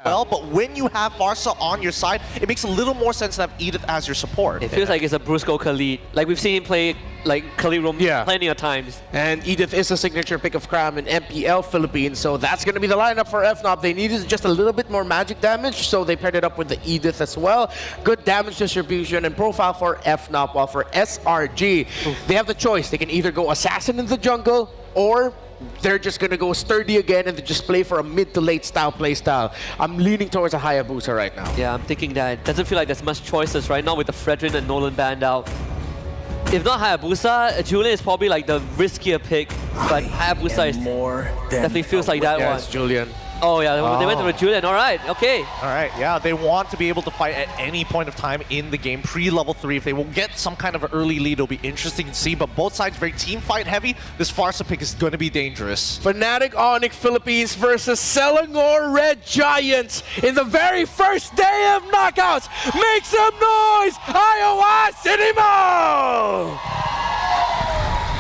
well, but when you have Farsa on your side, it makes a little more sense to have Edith as your support. It feels like it's a Brusco Khalid. Like we've seen him play like Khalid roam plenty of times. And Edith is a signature pick of Cram in MPL Philippines, so that's going to be the lineup for FNOP. They needed just a little bit more magic damage, so they paired it up with the Edith as well. Good damage distribution and profile for FNOP, while for SRG, they have the choice. They can either go Assassin in the jungle, or they're just going to go sturdy again and just play for a mid to late style play style. I'm leaning towards a Hayabusa right now. Yeah, I'm thinking that it doesn't feel like there's much choices right now with the Fredrin and Nolan banned out. If not Hayabusa, Julian is probably like the riskier pick, but Hayabusa is definitely feels like that one. Yes, Julian. Oh yeah, they went to Julian. All right, okay. All right, yeah, they want to be able to fight at any point of time in the game, pre-level 3. If they will get some kind of an early lead, it'll be interesting to see, but both sides very team fight heavy. This Farsa pick is going to be dangerous. Fnatic Onyx Philippines versus Selangor Red Giants in the very first day of knockouts. Make some noise, Iowa City Mall!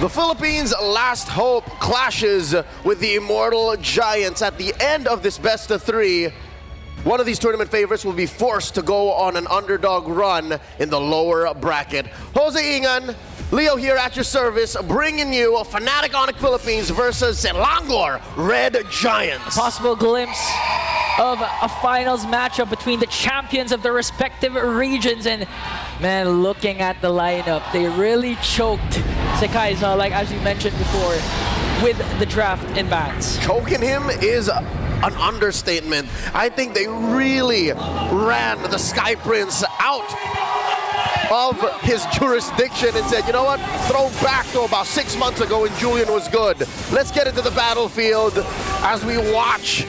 The Philippines' last hope clashes with the Immortal Giants at the end of this best of 3. One of these tournament favorites will be forced to go on an underdog run in the lower bracket. Jose Ingan, Leo here at your service, bringing you Fnatic Onyx Philippines versus Selangor Red Giants. Possible glimpse of a finals matchup between the champions of their respective regions, and man, looking at the lineup, they really choked Sekai's, like as you mentioned before, with the draft in bans. Choking him is an understatement. I think they really ran the Sky Prince out of his jurisdiction and said, you know what, throw back to about 6 months ago when Julian was good. Let's get into the battlefield as we watch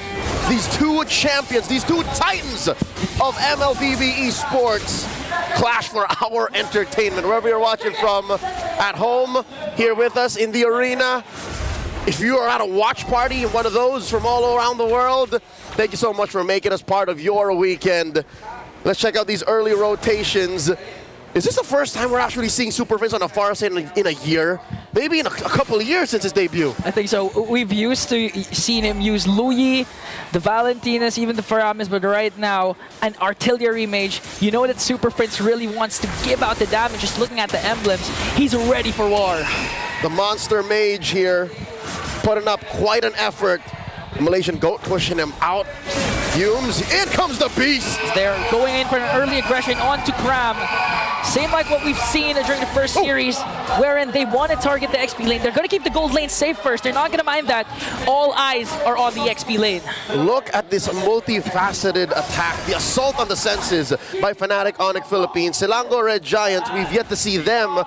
these two champions, these two titans of MLBB esports clash for our entertainment. Wherever you're watching from, at home, here with us in the arena. If you are at a watch party, one of those from all around the world, thank you so much for making us part of your weekend. Let's check out these early rotations. Is this the first time we're actually seeing Super Friends on a Farsa in a year? Maybe in a couple of years since his debut. I think so. We've used to seen him use Luyi, the Valentinas, even the Faramis, but right now, an artillery mage. You know that Super Friends really wants to give out the damage. Just looking at the emblems, he's ready for war. The monster mage here, putting up quite an effort. Malaysian Goat pushing him out. Fumes, in comes the beast! They're going in for an early aggression onto Cram. Same like what we've seen during the first series, wherein they want to target the XP lane. They're going to keep the gold lane safe first. They're not going to mind that. All eyes are on the XP lane. Look at this multifaceted attack. The assault on the senses by Fnatic Onyx Philippines. Selangor Red Giants, we've yet to see them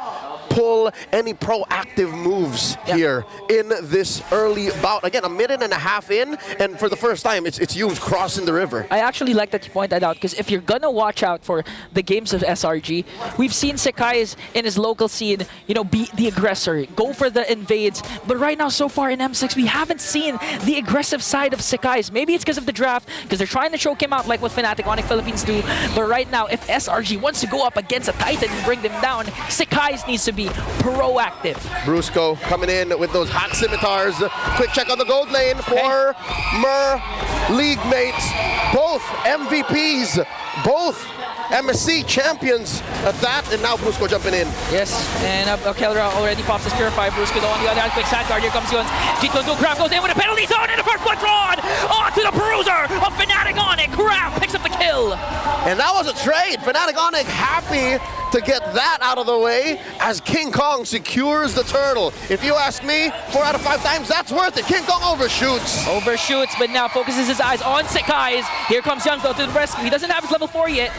pull any proactive moves here in this early bout. Again, a minute and a half in, and for the first time, it's you crossing the river. I actually like that you point that out, because if you're gonna watch out for the games of SRG, we've seen Sekai's in his local scene, you know, be the aggressor, go for the invades. But right now, so far in M6, we haven't seen the aggressive side of Sekai's. Maybe it's because of the draft, because they're trying to choke him out like what Fnatic Onyx Philippines do. But right now, if SRG wants to go up against a Titan and bring them down, Sekai's needs to be proactive. Brusco coming in with those hot scimitars. Quick check on the gold lane for Mer league mates. Both MVPs, both MSC champions at that, and now Brusco jumping in. Yes, and Kelra already pops his Purify. Brusco on the other hand, quick side guard. Here comes Yuns. G2 Craft goes in with a penalty zone, and the first one drawn onto the bruiser of Fnatic Onyx. Craft picks up the kill. And that was a trade. Fnatic Onyx happy to get that out of the way as King Kong secures the turtle. If you ask me, 4 out of 5 times, that's worth it. King Kong overshoots. Overshoots, but now focuses his eyes on Sekai's. Here comes Young though to the rescue. He doesn't have his level 4 yet,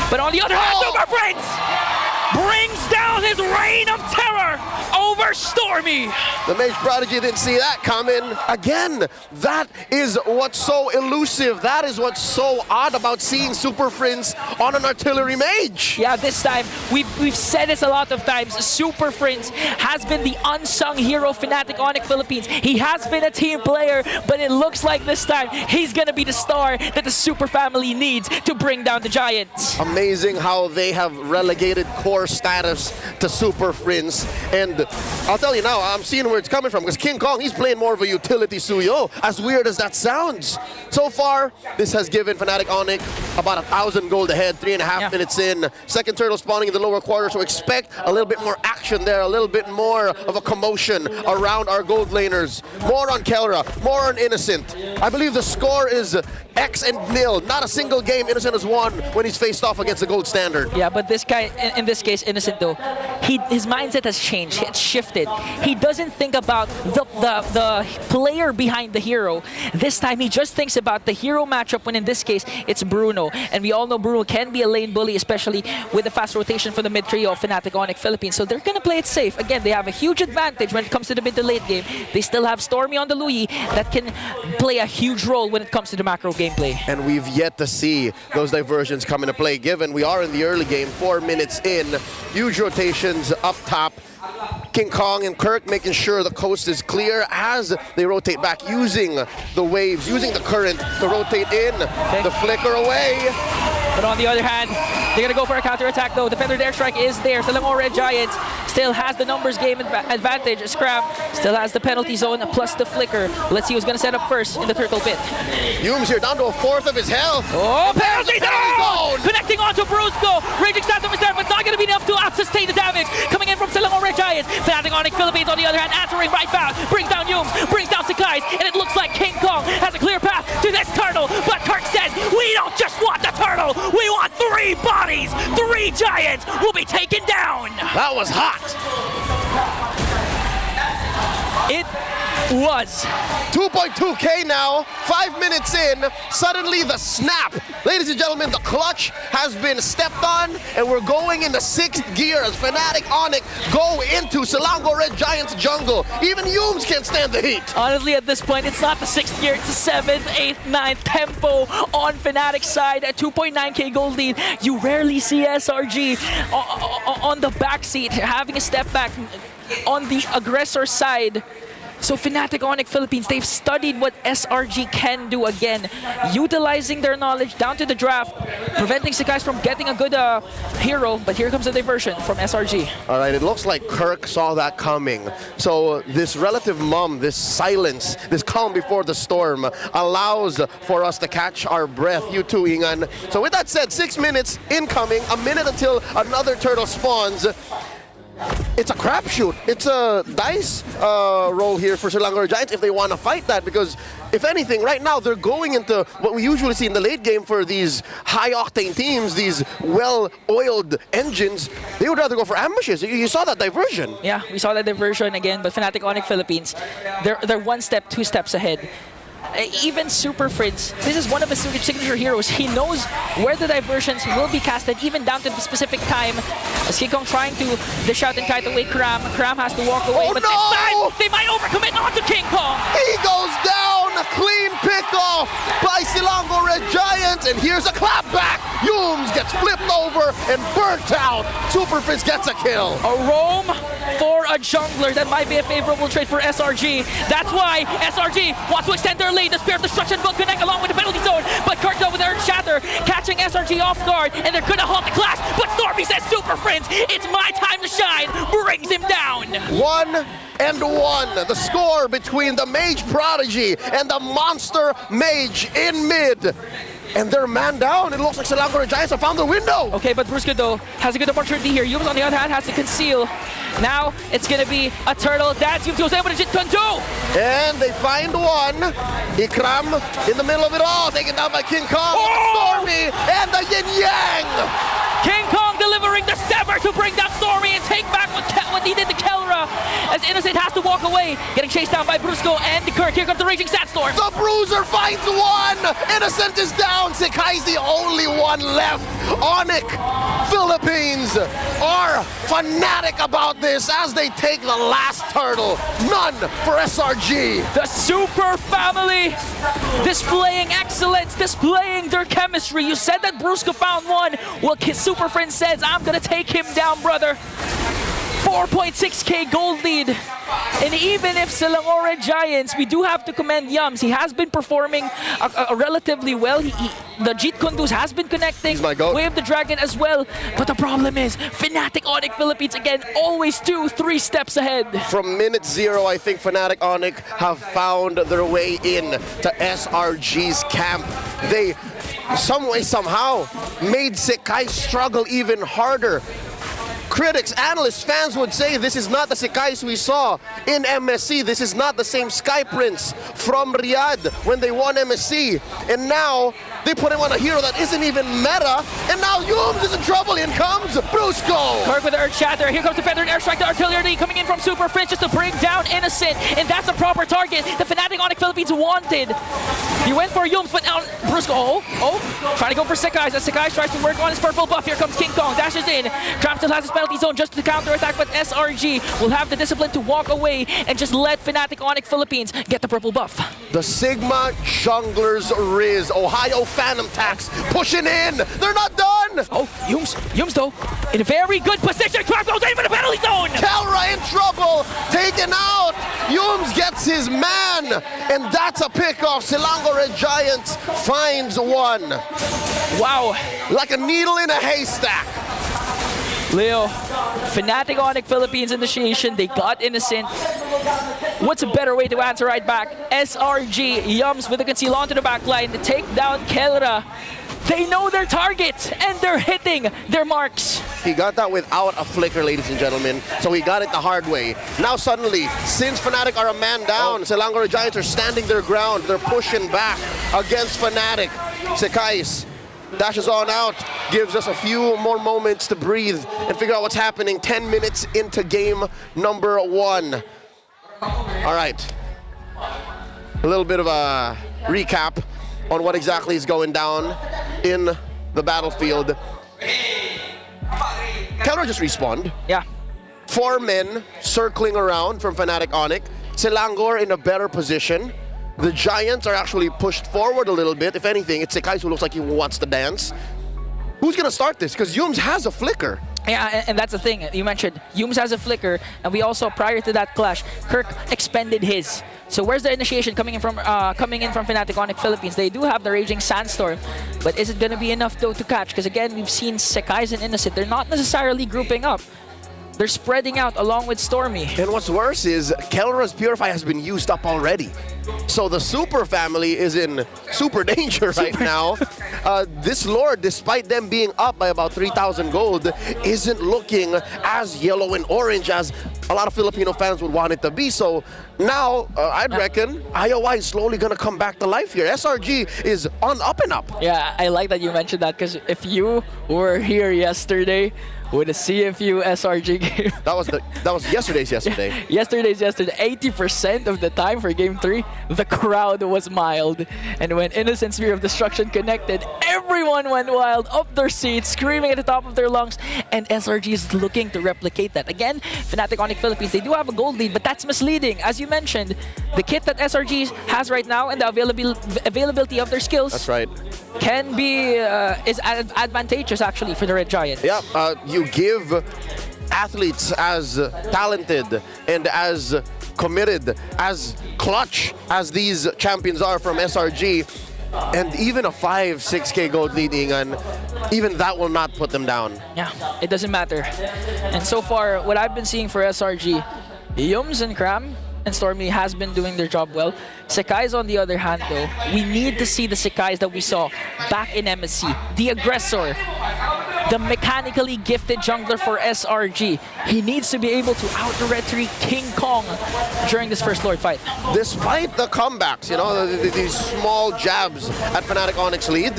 but on the other hand, Super Friends brings down his reign of terror over Stormy. The Mage Prodigy didn't see that coming. Again, that is what's so elusive. That is what's so odd about seeing Super Friends on an artillery mage. Yeah, this time, we've said this a lot of times. Super Friends has been the unsung hero of Fnatic Onyx Philippines. He has been a team player, but it looks like this time he's gonna be the star that the Super family needs to bring down the Giants. Amazing how they have relegated core power status to Super Prince. And I'll tell you now, I'm seeing where it's coming from, because King Kong, he's playing more of a utility Suyo, as weird as that sounds. So far, this has given Fnatic Onyx about 1,000 gold ahead, 3.5 minutes in. Second turtle spawning in the lower quarter, so expect a little bit more action there, a little bit more of a commotion around our gold laners. More on Kelra, more on Innocent. I believe the score is X and nil. Not a single game Innocent has won when he's faced off against the gold standard. Yeah, but this guy, in this case, Innocent though, his mindset has changed. It's shifted. He doesn't think about the player behind the hero. This time, he just thinks about the hero matchup, when in this case, it's Bruno. And we all know Bruno can be a lane bully, especially with the fast rotation for the mid trio of Fnatic Onyx Philippines. So they're going to play it safe. Again, they have a huge advantage when it comes to the mid to late game. They still have Stormy on the Louis that can play a huge role when it comes to the macro gameplay. And we've yet to see those diversions come into play, given we are in the early game, 4 minutes in. Huge rotations up top. King Kong and Kirk making sure the coast is clear as they rotate back, using the waves, using the current to rotate in. The flicker away. But on the other hand, they're going to go for a counter-attack though. Defender airstrike is there. Selangor Red Giants still has the numbers game advantage. Scram still has the penalty zone plus the flicker. Let's see who's going to set up first in the turtle pit. Yume's here down to a fourth of his health. Oh, penalty zone! zone! Connecting onto Brusco. Raging Phantom is there, but not going to be enough to sustain the damage. Coming in from Selangor Red Giants. Fnatic Onyx Philippines on the other hand, answering right back. Brings down Yumes, brings down Sakai's, and it looks like King Kong has a clear path to this turtle. But Kirk says, we don't just want the turtle, we want 3 bodies! 3 giants will be taken down! That was hot. It was. 2.2K now, 5 minutes in, suddenly the snap. Ladies and gentlemen, the clutch has been stepped on, and we're going into 6th gear as Fnatic Onyx go into Selangor Red Giants jungle. Even Yumes can't stand the heat. Honestly, at this point, it's not the 6th gear, it's the 7th, 8th, 9th tempo on Fnatic's side at 2.9K gold lead. You rarely see SRG on the backseat, having a step back on the aggressor side. So Fnatic Onyx Philippines, they've studied what SRG can do again, utilizing their knowledge down to the draft, preventing Sakai's from getting a good hero, but here comes the diversion from SRG. All right, it looks like Kirk saw that coming. So this relative mum, this silence, this calm before the storm allows for us to catch our breath. You too, Ingan. So with that said, 6 minutes incoming, a minute until another turtle spawns. It's a crapshoot. It's a dice roll here for Selangor Giants if they want to fight that, because if anything, right now they're going into what we usually see in the late game for these high-octane teams, these well-oiled engines. They would rather go for ambushes. You saw that diversion. Yeah, we saw that diversion again, but Fnatic Onyx Philippines, they're 1 step, 2 steps ahead. Even Super Prince, this is one of his signature heroes. He knows where the diversions will be casted, even down to the specific time. As King Kong trying to dish out and kite away Cram. Cram has to walk away, Oh, but no! this time, they might overcommit onto King Kong. He goes down, clean pick-off by Selangor Red Giants, and here's a clapback. Yumes gets flipped over and burnt out. Super Prince gets a kill. A roam for a jungler, that might be a favorable trade for SRG. That's why SRG wants to extend their lead. The Spear of Destruction will connect along with the penalty zone, but Kirk's over there in Shatter, catching SRG off guard, and they're gonna halt the clash, but Stormy says, Super Prince, it's my time to shine, brings him down. 1-1, the score between the Mage Prodigy and the Monster Mage in mid. And they're man down. It looks like Selangor Giants have found the window. Okay, but Brusco though has a good opportunity here. Yumes on the other hand has to conceal. Now it's gonna be a turtle. That's Yumes was able to do. And they find one. Ikram in the middle of it all, taken down by King Kong. Oh! Stormy and the Yin Yang. King Kong delivering the Sever to bring down Stormy and take back what he did to Kelra. As Innocent has to walk away, getting chased down by Brusco and Kirk. Here comes the Raging Sandstorm. The Bruiser finds one. Innocent is down. Sakai's the only one left. Onyx Philippines are fanatic about this as they take the last turtle. None for SRG. The Super Family displaying excellence, displaying their chemistry. You said that Brusco found one. Well, Super Friend says, I'm gonna take him down, brother. 4.6k gold lead. And even if Selangor Giants, we do have to commend Yums. He has been performing relatively well. The Jeet Kunduz has been connecting. He's my goat. Wave the Dragon as well. But the problem is, Fnatic Onyx Philippines, again, always 2-3 steps ahead. From minute 0, I think Fnatic Onyx have found their way in to SRG's camp. They, some way, somehow, made Sekai struggle even harder. Critics, analysts, fans would say this is not the Sekais we saw in MSC. This is not the same Sky Prince from Riyadh when they won MSC. And now they put him on a hero that isn't even meta. And now Yums is in trouble. In comes Brusco. Kirk with the Earth Shatter. Here comes the Feathered Airstrike. The artillery coming in from Super Fringe just to bring down Innocent. And that's the proper target the Fnatic Onyx Philippines wanted. He went for Yums, but now Brusco, trying to go for Sekais. As Sekais tries to work on his purple buff. Here comes King Kong. Dashes in. Cram still has his penalty zone just to counter-attack, but SRG will have the discipline to walk away and just let Fnatic Onyx Philippines get the purple buff. The Sigma Junglers Riz, Ohio Phantom Tax pushing in. They're not done. Oh, Yums though, in a very good position. Crab goes in for the penalty zone. Kelra in trouble, taken out. Yums gets his man, and that's a pickoff. Selangor Giants finds one. Wow. Like a needle in a haystack. Leo, Fnatic Onyx Philippines initiation, they got Innocent. What's a better way to answer right back? SRG, Yums with the conceal onto the back line to take down Kelra. They know their target, and they're hitting their marks. He got that without a flicker, ladies and gentlemen, so he got it the hard way. Now suddenly, since Fnatic are a man down, Selangor Giants are standing their ground. They're pushing back against Fnatic. Sekais dashes on out, gives us a few more moments to breathe and figure out what's happening. 10 minutes into game number 1. All right, a little bit of a recap on what exactly is going down in the battlefield. Kelra just respawned. Yeah. 4 men circling around from Fnatic Onyx. Selangor in a better position. The Giants are actually pushed forward a little bit. If anything, it's Sekais who looks like he wants to dance. Who's going to start this? Because Yums has a flicker. Yeah, and that's the thing. You mentioned Yums has a flicker, and we also, prior to that clash, Kirk expended his. So where's the initiation coming in from Fnatic Onyx Philippines? They do have the Raging Sandstorm, but is it going to be enough though to catch? Because again, we've seen Sekais and Innocent. They're not necessarily grouping up. They're spreading out along with Stormy. And what's worse is Kelra's Purify has been used up already. So the Super family is in super danger right now. This Lord, despite them being up by about 3,000 gold, isn't looking as yellow and orange as a lot of Filipino fans would want it to be. So now, I'd reckon IOI is slowly going to come back to life here. SRG is on up and up. Yeah, I like that you mentioned that, because if you were here yesterday with a CFU SRG game. That was yesterday's yesterday. Yesterday's yesterday. 80% of the time for game 3, the crowd was mild. And when Innocent Sphere of Destruction connected, everyone went wild, up their seats, screaming at the top of their lungs. And SRG is looking to replicate that. Again, Fnatic Onyx Philippines, they do have a gold lead, but that's misleading. As you mentioned, the kit that SRG has right now and the availability of their skills. That's right. Can be is advantageous actually for the Red Giants. Yeah, you give athletes as talented and as committed, as clutch as these champions are from SRG, and even a 5-6k gold leading, and even that will not put them down. Yeah, it doesn't matter. And so far, what I've been seeing for SRG, Yums and Cram and Stormy has been doing their job well. Sekais, on the other hand, though, we need to see the Sekais that we saw back in MSC. The aggressor, the mechanically gifted jungler for SRG. He needs to be able to out-retreat King Kong during this first Lord fight. Despite the comebacks, you know, these small jabs at Fnatic Onyx lead,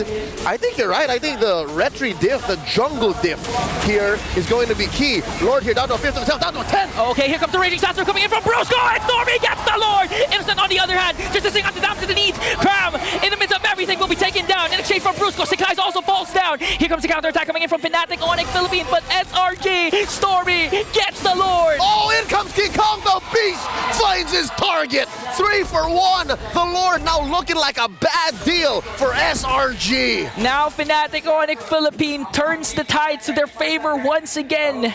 I think you're right. I think the retreat diff, the jungle diff here is going to be key. Lord here down to a 5th of himself, down to a 10th. Okay, here comes the Raging Sandstorm coming in from Brusco, and Stormy gets the Lord! Innocent, on the other hand, just to sing on the down to the knees. Cram, in the midst of everything, will be taken down in exchange for Brusco. Sekais also falls falls down. Here comes the counterattack coming in from Fnatic Onyx Philippines, but SRG, Stormy gets the Lord. Oh, in comes King Kong, the beast finds his target. 3 for 1. The Lord now looking like a bad deal for SRG. Now Fnatic Onyx Philippines turns the tides to their favor once again.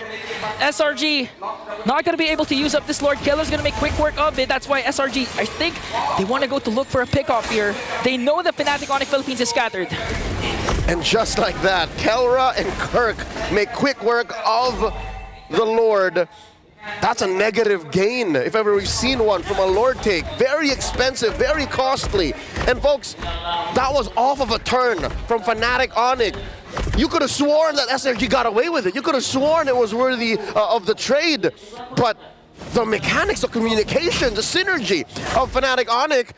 SRG not going to be able to use up this Lord. Keller's going to make quick work of it. That's why SRG, I think they want to go to look for a pick-off here. They know that Fnatic Onyx Philippines is scattered. And just like that, Kelra and Kirk make quick work of the Lord. That's a negative gain, if ever we've seen one from a Lord take. Very expensive, very costly. And folks, that was off of a turn from Fnatic Onyx. You could have sworn that SRG got away with it. You could have sworn it was worthy of the trade. But the mechanics of communication, the synergy of Fnatic Onyx,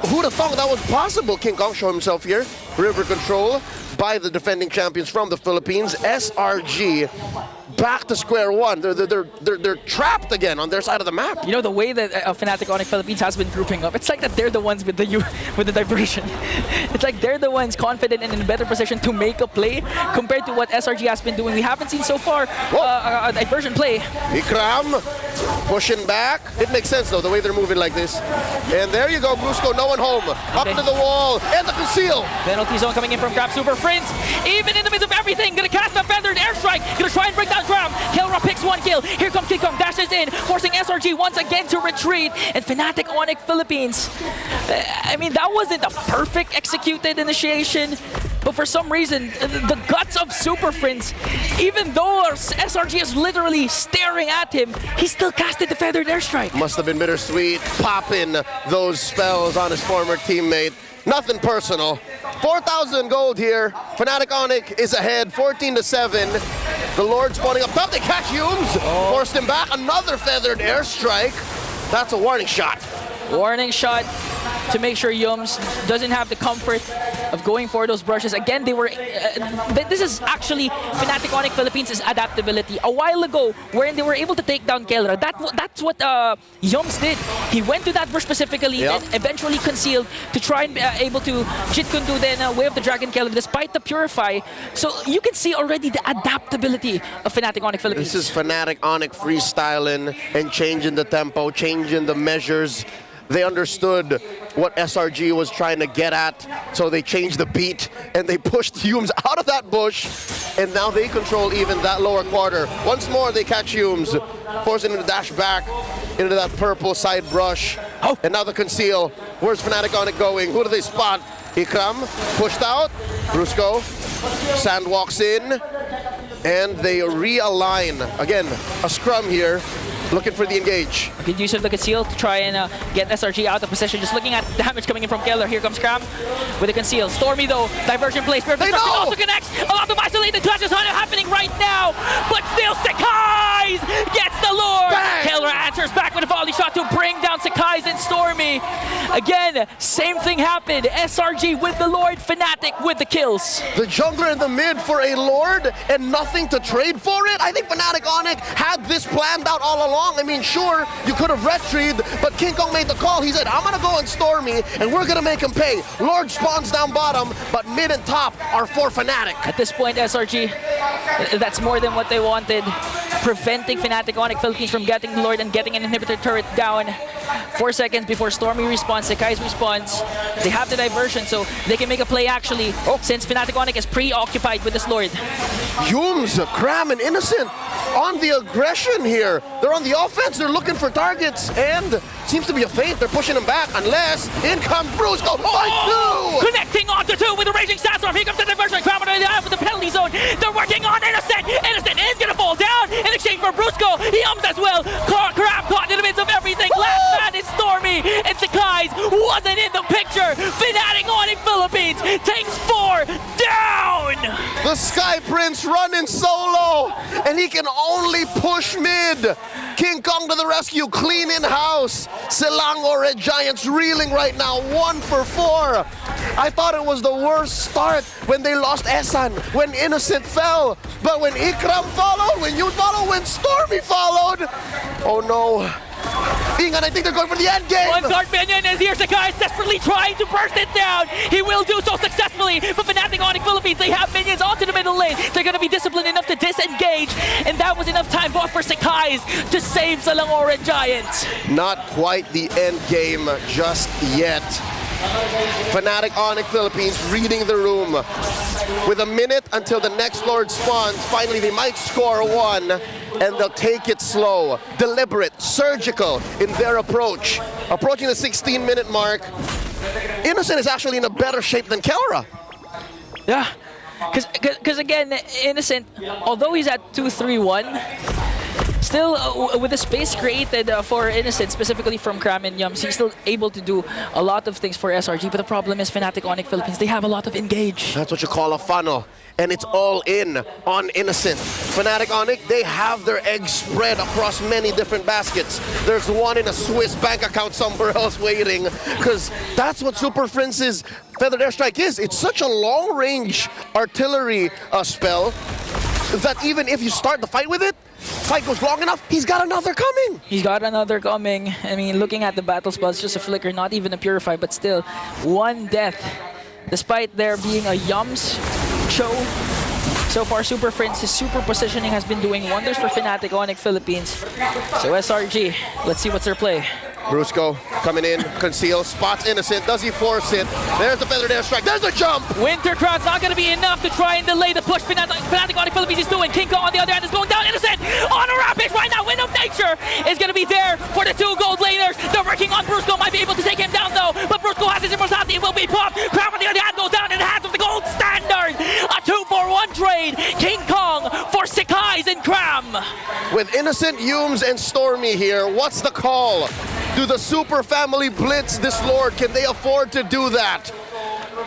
who'd have thought that was possible? King Kong show himself here. River control by the defending champions from the Philippines. SRG back to square one. They're trapped again on their side of the map. You know, the way that Fnatic Onyx Philippines has been grouping up, it's like that they're the ones with the diversion. It's like they're the ones confident and in a better position to make a play compared to what SRG has been doing. We haven't seen so far a diversion play. Ikram pushing back. It makes sense though, the way they're moving like this. And there you go, Brusco, no one home. Up to the wall, and the conceal. Penalty zone coming in from Grab Super Prince. Even in the midst of everything, gonna cast a feathered airstrike. Gonna try and bring down Grab. Kelra picks 1 kill. Here comes King Kong, dashes in, forcing SRG once again to retreat. And Fnatic Onyx Philippines, I mean, that wasn't a perfect executed initiation. But for some reason, the guts of Super Prince, even though SRG is literally staring at him, he still casted the feathered airstrike. Must have been bittersweet, popping those spells on his former teammate. Nothing personal. 4,000 gold here. Fnatic Onyx is ahead, 14-7. The Lord spawning up top. They catch Humes. Forced him back. Another feathered airstrike. That's a warning shot. Warning shot to make sure Yums doesn't have the comfort of going for those brushes. Again, they were... this is actually Fnatic Onyx Philippines' adaptability. A while ago, when they were able to take down Kelra, that's what Yums did. He went to that brush specifically and eventually concealed to try and be able to Jit Kundu then Way of the Dragon Kelra despite the Purify. So you can see already the adaptability of Fnatic Onyx Philippines. This is Fnatic Onyx freestyling and changing the tempo, changing the measures. They understood what SRG was trying to get at, so they changed the beat and they pushed Humes out of that bush, and now they control even that lower quarter. Once more, they catch Humes, forcing him to dash back into that purple side brush. And now the conceal. Where's Fnatic Onyx going? Who do they spot? Ikram pushed out. Brusco. Sand walks in, and they realign. Again, a scrum here. Looking for the engage. Good use of the conceal to try and get SRG out of position. Just looking at damage coming in from Keller. Here comes Cram with the conceal. Stormy though, diversion plays. Perfect also connects. A lot of isolated clashes happening right now. But still Sakai's gets the Lord. Keller answers back with a volley shot to bring down Sakai's and Stormy. Again, same thing happened. SRG with the Lord, Fnatic with the kills. The jungler in the mid for a Lord and nothing to trade for it? I think Fnatic Onyx had this planned out all along. I mean, sure, you could have retrieved, but King Kong made the call. He said, I'm going to go and Stormy, and we're going to make him pay. Lord spawns down bottom, but mid and top are for Fnatic. At this point, SRG, that's more than what they wanted. Preventing Fnatic Onyx Philippines from getting the Lord and getting an inhibitor turret down. 4 seconds before Stormy respawns, Sakai's response. They have the diversion, so they can make a play actually, since Fnatic Onyx is preoccupied with this Lord. Humes, Cram, and Innocent on the aggression here. They're on the offense, they're looking for targets, and seems to be a feint. They're pushing him back, unless in comes Brusco by 2! Connecting onto 2 with the Raging Sandstorm. Here comes the diversion. Cram on the half with the penalty zone. They're working on Innocent. Innocent is going to fall down in exchange for Brusco. He as well. Cram caught in the midst of everything. Last man is Stormy, and Sakai's wasn't in the picture. Fnatic Onyx Philippines takes 4 down. The Sky Prince running solo, and he can only push mid. King Kong to the rescue, clean in house. Silango Red Giants reeling right now, 1 for 4. I thought it was the worst start when they lost Esan, when Innocent fell. But when Ikram followed, when you followed, when Stormy followed, oh no. Ingan, I think they're going for the end game. One guard minion is here. Sakai is desperately trying to burst it down. He will do so successfully. But Fnatic Onyx Philippines, they they're going to be disciplined enough to disengage, and that was enough time both for Sakai's to save Salangoran Giants. Not quite the end game just yet. Fnatic Onyx Philippines reading the room. With a minute until the next Lord spawns, finally they might score one, and they'll take it slow, deliberate, surgical in their approach. Approaching the 16-minute mark, Innocent is actually in a better shape than Kelra. Yeah, because again, Innocent, although he's at 2-3-1, still, with the space created for Innocent, specifically from Cram and Yums, he's still able to do a lot of things for SRG. But the problem is Fnatic Onyx Philippines, they have a lot of engage. That's what you call a funnel. And it's all in on Innocent. Fnatic Onyx, they have their eggs spread across many different baskets. There's one in a Swiss bank account somewhere else waiting, because that's what Super Prince's Feathered Airstrike is. It's such a long-range artillery spell that even if you start the fight with it, fight goes long enough, he's got another coming. He's got another coming. I mean, looking at the battle spell, it's just a flicker, not even a purify, but still, one death. Despite there being a Yums show, so far Super Prince's super positioning has been doing wonders for Fnatic Onyx Philippines. So SRG, let's see what's their play. Brusco coming in, conceal, spots Innocent. Does he force it? There's the Feathered Airstrike. There's the jump! Winter Crown's not going to be enough to try and delay the push Fnatic Onyx Philippines is doing. King Kong on the other hand is going down. Innocent on a rampage right now. Wind of Nature is going to be there for the 2 gold laners. They're working on Brusco. Might be able to take him down though. But Brusco has his immortality. It will be popped. Crown on the other hand goes down in the hands of the gold standard. A 2-for-1 trade. King Kong for Sakai's and Cram. With Innocent, Yums, and Stormy here, what's the call? Do the Super Family blitz this Lord? Can they afford to do that?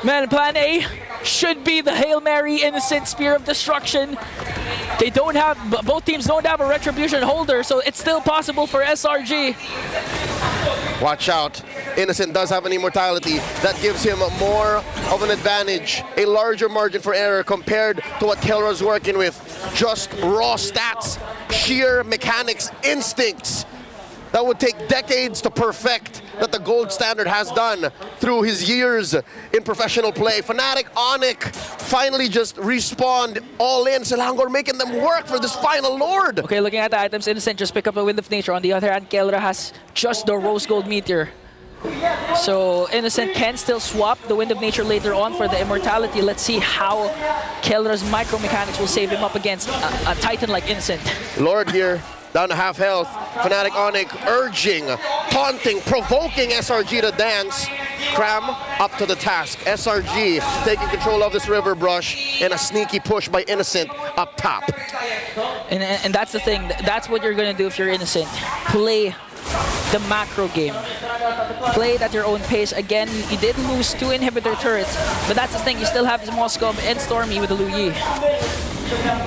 Man, plan A should be the Hail Mary Innocent Spear of Destruction. They don't have, both teams don't have a Retribution holder, so it's still possible for SRG. Watch out. Innocent does have an immortality. That gives him more of an advantage, a larger margin for error compared to what Kelra's working with. Just raw stats, sheer mechanics, instincts. That would take decades to perfect, that the gold standard has done through his years in professional play. Fnatic Onyx finally just respawned all in. Selangor making them work for this final Lord. Okay, looking at the items, Innocent just pick up a Wind of Nature. On the other hand, Kelra has just the Rose Gold Meteor. So Innocent can still swap the Wind of Nature later on for the immortality. Let's see how Kelra's micro mechanics will save him up against a Titan like Innocent. Lord here, down to half health. Fnatic Onyx urging, taunting, provoking SRG to dance. Cram up to the task. SRG taking control of this river brush, and a sneaky push by Innocent up top. And that's the thing. That's what you're going to do if you're Innocent. Play the macro game. Play it at your own pace. Again, you did lose 2 inhibitor turrets, but that's the thing. You still have Moskov and Stormy with the Lu Yi.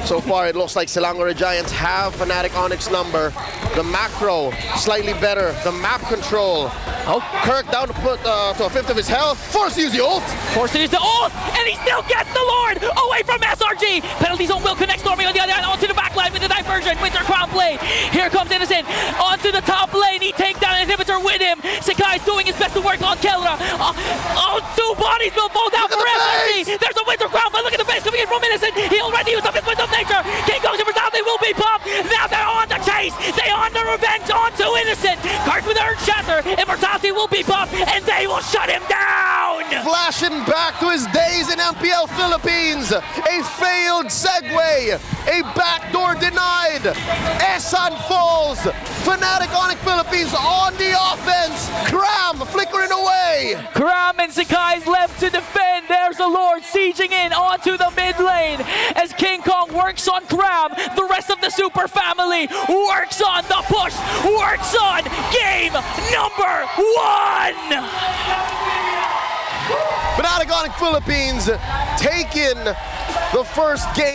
So far, it looks like Selangor Giants have Fnatic Onyx number. The macro, slightly better. The map control. Oh, Kirk down to put to a 5th of his health. Forced to use the ult. Forced to use the ult, and he still gets the Lord away from SRG. Penalty zone will connect Stormy on the other hand onto the back line with the diversion. Winter Crown play. Here comes Innocent onto the top lane. He takes down an inhibitor with him. Sakai's doing his best to work on Kelra. 2 bodies will fall down for SRG. There's a Winter Crown, but look at the base coming in from Innocent. He already used up his Wind of Nature. King Kong's immortality will be popped. Now they're on the chase. They on the revenge onto Innocent. Card with Earth Shatter. Immortality will be popped, and they will shut him down. Flashing back to his days in MPL Philippines. A failed segue. A backdoor denied. Esan falls. Fnatic Onyx Philippines on the offense. Cram flickering away. Cram and Sakai's left to defend. There's the Lord sieging in onto the mid lane as King Kong works on Cram. The rest of the Super Family works on the push, works on game number 1. Fnatic Onyx Philippines taking the first game.